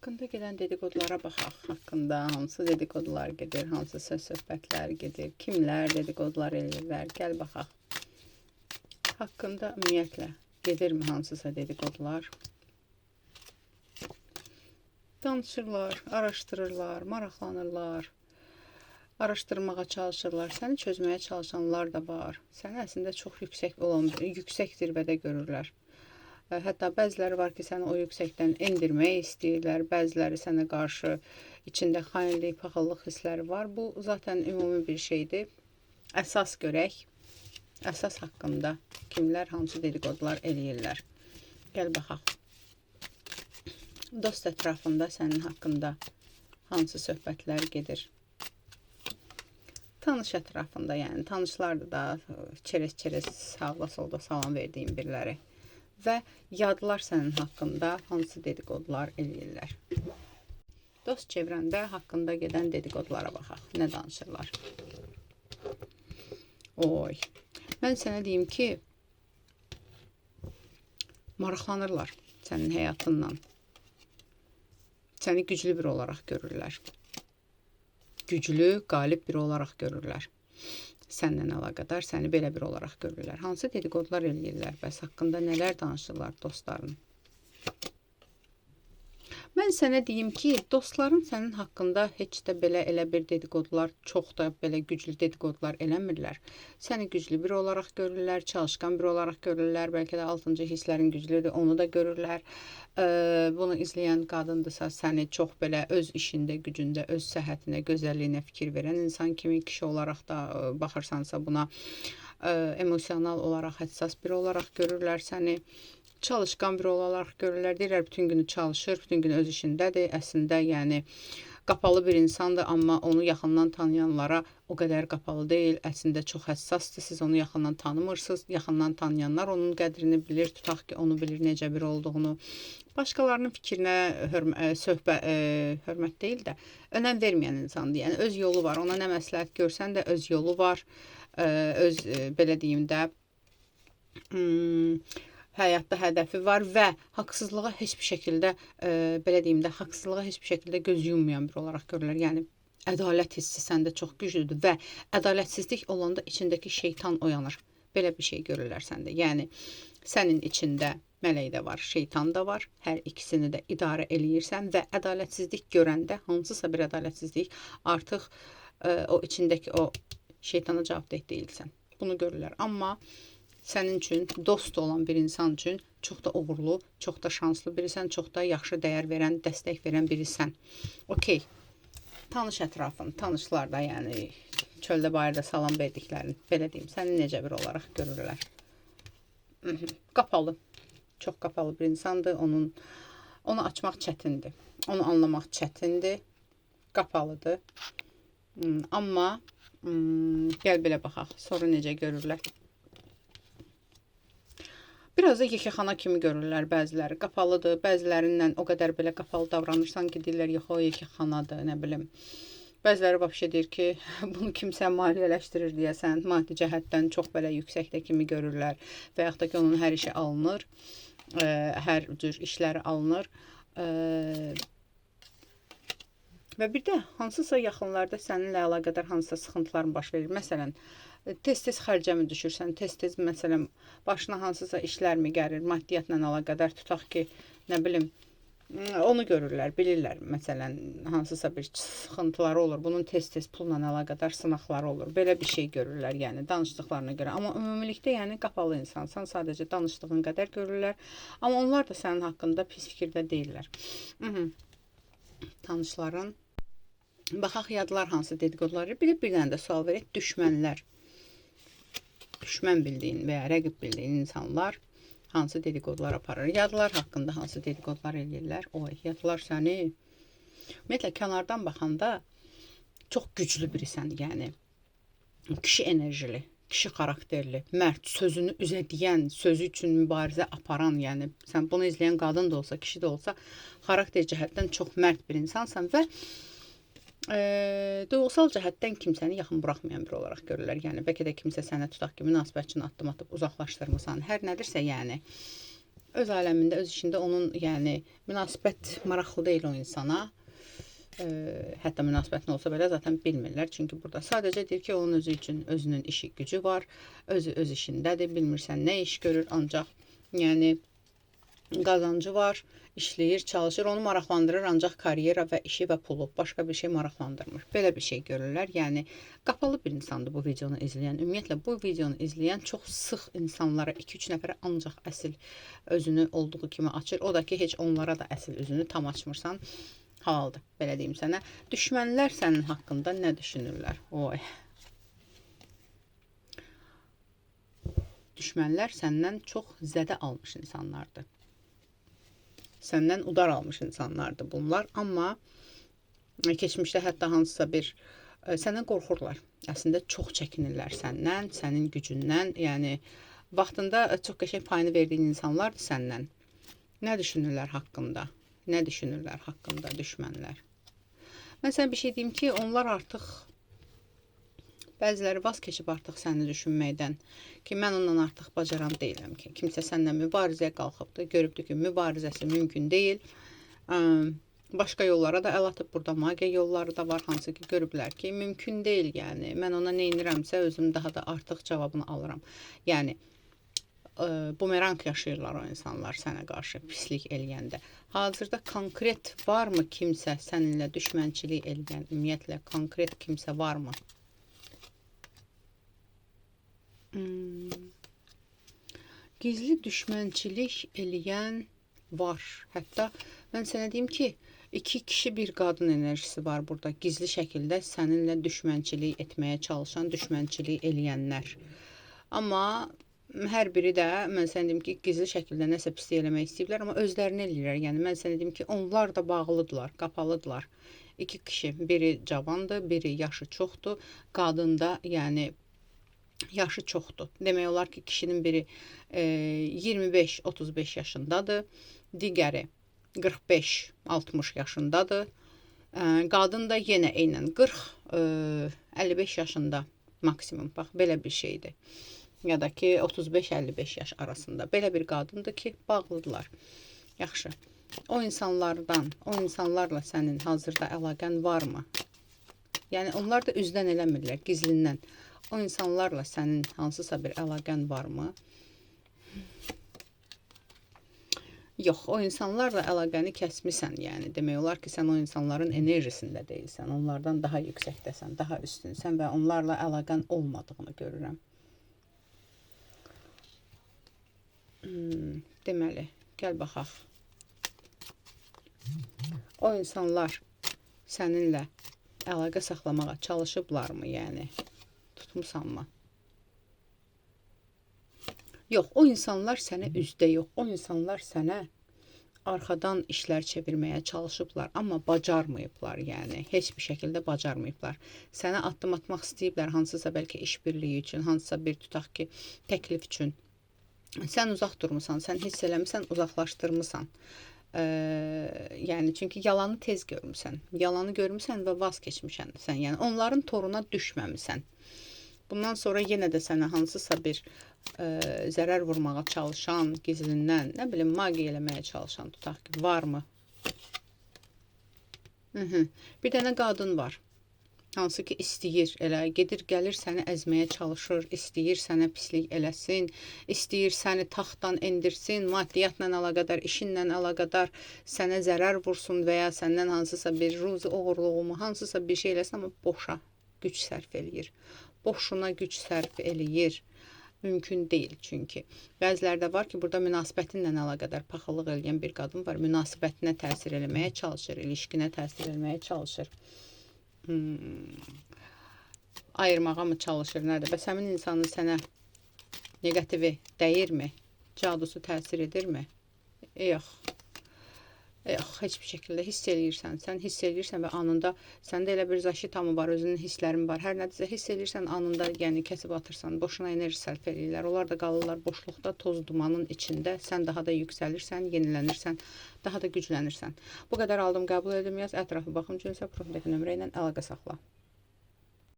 Haqqında gedən dedikodulara baxaq. Haqqında hansı dedikodular gedir, hansı söz-söhbətlər gedir, kimlər dedikodular eləyirlər, gəl baxaq. Haqqında ümumiyyətlə gedirmi hansısa dedikodular? Danışırlar, araşdırırlar, maraqlanırlar, araşdırmağa çalışırlar, səni çözməyə çalışanlar da var. Səni əslində çox yüksək zirvədə görürlər. Hətta bəziləri var ki, səni o yüksəkdən endirmək istəyirlər, bəziləri sənə qarşı içində xainlik, paxıllıq hissləri var. Bu zaten ümumi bir şeydir. Əsas görək, əsas haqqında kimlər hansı dedikodular eləyirlər. Gəl baxaq. Dost ətrafında sənin haqqında hansı söhbətlər gedir? Tanış ətrafında, yəni tanışlardır da çerez-çerez sağda solda salam verdiyim biriləri. Və yadlar sənin haqqında hansı dedikodular eləyirlər. Dost çevrəndə haqqında gedən dedikodulara baxaq. Nə danışırlar? Oy. Mən sənə deyim ki, maraqlanırlar sənin həyatından. Səni güclü bir olaraq görürlər. Güclü, qalib bir olaraq görürlər. Səndən əlaqədar səni belə bir olaraq görürlər. Hansı dedikodular eləyirlər? Bəs haqqında nələr danışırlar dostların? Mən sənə deyim ki, dostların sənin haqqında heç də belə elə bir dedikodular, çox da belə güclü dedikodular eləmirlər. Səni güclü bir olaraq görürlər, çalışqan bir olaraq görürlər, bəlkə də 6-cı hisslərin güclüdür, onu da görürlər. Bunu izləyən qadındırsa, səni çox belə öz işində, gücündə, öz səhhətinə, gözəlliyinə fikir verən insan kimi, kişi olaraq da baxırsansa buna emosional olaraq, həssas biri olaraq görürlər səni. Çalışqan bir olaraq görürlər, deyirlər, bütün günü çalışır, bütün gün öz işindədir. Əslində, yəni, qapalı bir insandır, amma onu yaxından tanıyanlara o qədər qapalı deyil. Əslində, çox həssasdır, siz onu yaxından tanımırsınız. Yaxından tanıyanlar onun qədrini bilir, tutaq ki, onu bilir necə biri olduğunu. Başqalarının fikrinə hörmət deyil də, önəm verməyən insandır. Yəni, öz yolu var, ona nə məsləhət görsən də öz yolu var, öz, belə deyim də, həyatda hədəfi var və haqsızlığa heç bir şəkildə, belə deyim də, haqsızlığa heç bir şəkildə göz yummayan bir olaraq görürlər. Yəni, ədalət hissi səndə çox güclüdür və ədalətsizlik olanda içindəki şeytan oyanır. Belə bir şey görürlər səndə. Yəni, sənin içində mələk də var, şeytan da var. Hər ikisini də idarə eləyirsən və ədalətsizlik görəndə, hansısa bir ədalətsizlik, artıq o içindəki o şeytana cavabdeh deyilsən. Bunu görürlər. Amma sənin üçün, dost olan bir insan üçün çox da uğurlu, çox da şanslı birisən, çox da yaxşı dəyər verən, dəstək verən birisən. Okey, tanış ətrafın, tanışlar da, yəni çöldə bayırda salam verdiklərin, belə deyim, səni necə bir olaraq görürlər? Qapalı, çox qapalı bir insandır, onu açmaq çətindir, onu anlamaq çətindir, qapalıdır. Amma gəl belə baxaq, sonra necə görürlər? Biraz da yekəxana kimi görürlər bəziləri. Qapalıdır, bəzilərindən o qədər belə qapalı davranırsan ki, deyirlər, yox, o yekəxanadır, nə bilim. Bəziləri vəbşə deyir ki, bunu kimsə maliyyələşdirir deyəsən, maddi cəhətdən çox belə yüksəkdə kimi görürlər və yaxud da ki, onun hər işi alınır, hər cür işləri alınır. Və bir də hansısa yaxınlarda səninlə əlaqədar hansısa sıxıntıların baş verir. Məsələn, tez-tez xərcə mi düşürsən, tez-tez məsələn, başına hansısa işlər mi gəlir, maddiyyatla əlaqədar tutaq ki, nə bilim, onu görürlər, bilirlər, məsələn, hansısa bir sıxıntıları olur, bunun tez-tez pulla əlaqədar sınaqları olur, belə bir şey görürlər, yəni, danışdıqlarına görə. Amma ümumilikdə, yəni, qapalı insansan, sadəcə danışdığın qədər görürlər, amma onlar da sənin haqqında pis fikirdə deyirlər. Tanışların, baxaq yadlar hansı dedikoduları, bir dənə də sual verək, düşmənlər. Düşmən bildiyin və ya rəqib bildiyin insanlar hansı dedikodular aparır? Yadlar haqqında hansı dedikodular eləyirlər? Oy, yadlar səni ümumiyyətlə kənardan baxanda çox güclü birisən, yəni kişi enerjili, kişi xarakterli, mərd, sözünü üzə deyən, sözü üçün mübarizə aparan, yəni sən bunu izləyən qadın da olsa, kişi də olsa, xarakter cəhətdən çox mərd bir insansan və doğusal cəhətdən kimsəni yaxın buraxmayan bir olaraq görürlər. Yəni, bəlkə də kimsə sənə tutaq ki, münasibət üçün addım atıb uzaqlaşdırmısan, hər nədirsə, yəni, öz aləmində, öz işində onun, yəni münasibət maraqlı deyil o insana. Hətta münasibət nə olsa belə zaten bilmirlər. Çünki burada sadəcə deyir ki, onun özü üçün özünün işi gücü var, özü öz işindədir, bilmirsən nə iş görür, ancaq yəni qazancı var, işləyir, çalışır, onu maraqlandırır ancaq karyera və işi və pulu, başqa bir şey maraqlandırmır. Belə bir şey görürlər. Yəni qapalı bir insandır bu videonu izləyən. Ümumiyyətlə bu videonu izləyən çox sıx insanlara, 2-3 nəfərə ancaq əsl özünü olduğu kimi açır. O da ki, heç onlara da əsl özünü tam açmırsan. Halaldır, belə deyim sənə. Düşmənlər sənin haqqında nə düşünürlər? Oy. Düşmənlər səndən çox zədə almış insanlardır. Səndən udar almış insanlardır bunlar. Amma keçmişdə hətta hansısa bir səndən qorxurlar. Əslində çox çəkinirlər səndən, sənin gücündən. Yəni vaxtında çox qəşəng payını verdiyin insanlardır səndən. Nə düşünürlər haqqında? Nə düşünürlər haqqında düşmənlər? Mən sənə bir şey deyim ki, onlar artıq bəziləri vaz keçib artıq səni düşünməkdən ki, mən ondan artıq bacaran deyiləm ki, kimsə səndən mübarizəyə qalxıbdır, görübdür ki, mübarizəsi mümkün deyil. Başqa yollara da əl atıb, burada magiya yolları da var, hansı ki, görüblər ki, mümkün deyil, yəni mən ona nə edirəmsə, özüm daha da artıq cavabını alıram. Yəni bumerang yaşayırlar o insanlar sənə qarşı pislik eləyəndə. Hazırda konkret varmı kimsə səninlə düşmənçilik eləyən, ümumiyyətlə konkret kimsə varmı? Gizli düşmənçilik eləyən var. Hətta mən sənə deyim ki, 2 kişi bir qadın enerjisi var burada. Gizli şəkildə səninlə düşmənçilik etməyə çalışan, düşmənçilik eləyənlər. Amma hər biri də mən sənə deyim ki, gizli şəkildə nəsə pislik eləmək istəyiblər, amma özlərini eləyirlər. Yəni mən sənə deyim ki, onlar da bağlıdırlar, qapalıdırlar. 2 kişi, biri cavandır, biri yaşı çoxdur. Qadın da yəni yaşı çoxdur. Demək olar ki, kişinin biri 25-35 yaşındadır, digəri 45-60 yaşındadır. Qadın da yenə eynən 40-55 yaşında maksimum. Bax, belə bir şeydir. Ya da ki, 35-55 yaş arasında. Belə bir qadındır ki, bağlıdırlar. Yaxşı. O insanlarla sənin hazırda əlaqən varmı? Yəni, onlar da üzdən eləmirlər, gizlindən. O insanlarla sənin hansısa bir əlaqən varmı? Yox, o insanlarla əlaqəni kəsmisən, yəni. Demək olar ki, sən o insanların enerjisində deyilsən, onlardan daha yüksəkdəsən, daha üstünsən və onlarla əlaqən olmadığını görürəm. Deməli, gəl baxaq. O insanlar səninlə əlaqə saxlamağa çalışıblarmı, yəni? Tutmusanmı? Yox, o insanlar sənə üzdə yox. O insanlar sənə arxadan işlər çevirməyə çalışıblar, amma bacarmayıblar, yəni. Heç bir şəkildə bacarmayıblar. Sənə addım atmaq istəyiblər, hansısa bəlkə işbirliyi üçün, hansısa bir tutaq ki, təklif üçün. Sən uzaq durmusan, sən hiss eləmirsən, uzaqlaşdırmısan. Yəni, çünki yalanı tez görmüsən. Yalanı görmüsən və vaz keçmişsən sən. Yəni, onların toruna düşməmisən. Bundan sonra yenə də sənə hansısa bir zərər vurmağa çalışan, gizlindən, nə bilim, magiya eləməyə çalışan, tutaq ki, varmı? Bir dənə qadın var. Hansı ki, istəyir, elə gedir, gəlir, səni əzməyə çalışır, istəyir sənə pislik eləsin, istəyir səni taxtdan endirsin, maddiyyatla əlaqədar, işinlə əlaqədar sənə zərər vursun və ya səndən hansısa bir ruzi oğurluğumu, hansısa bir şey eləsin, amma boşa güc sərf eləyir. Boşuna güc sərf eləyir. Mümkün deyil çünki. Bəzilərdə var ki, burada münasibətinlə əlaqədar paxıllıq eləyən bir qadın var. Münasibətinə təsir eləməyə çalışır, ilişkinə təsir eləməyə çalışır. Ayırmağa mı çalışır, nədir? Bəs həmin insanın sənə negativi dəyirmi? Cadusu təsir edirmi? Yox. Yox, heç bir şəkildə hiss eləyirsən. Sən hiss eləyirsən və anında səndə elə bir zaşitamı var, özünün hisslərin var. Hər nədirsə hiss eləyirsən, anında yəni kəsib atırsan, boşuna enerji sərf eləyirlər. Onlar da qalırlar boşluqda, toz dumanın içində. Sən daha da yüksəlirsən, yenilənirsən, daha da güclənirsən. Bu qədər aldım, qəbul edim, yaz, ətrafı baxım üçün isə profildəki nömrə ilə əlaqə saxla.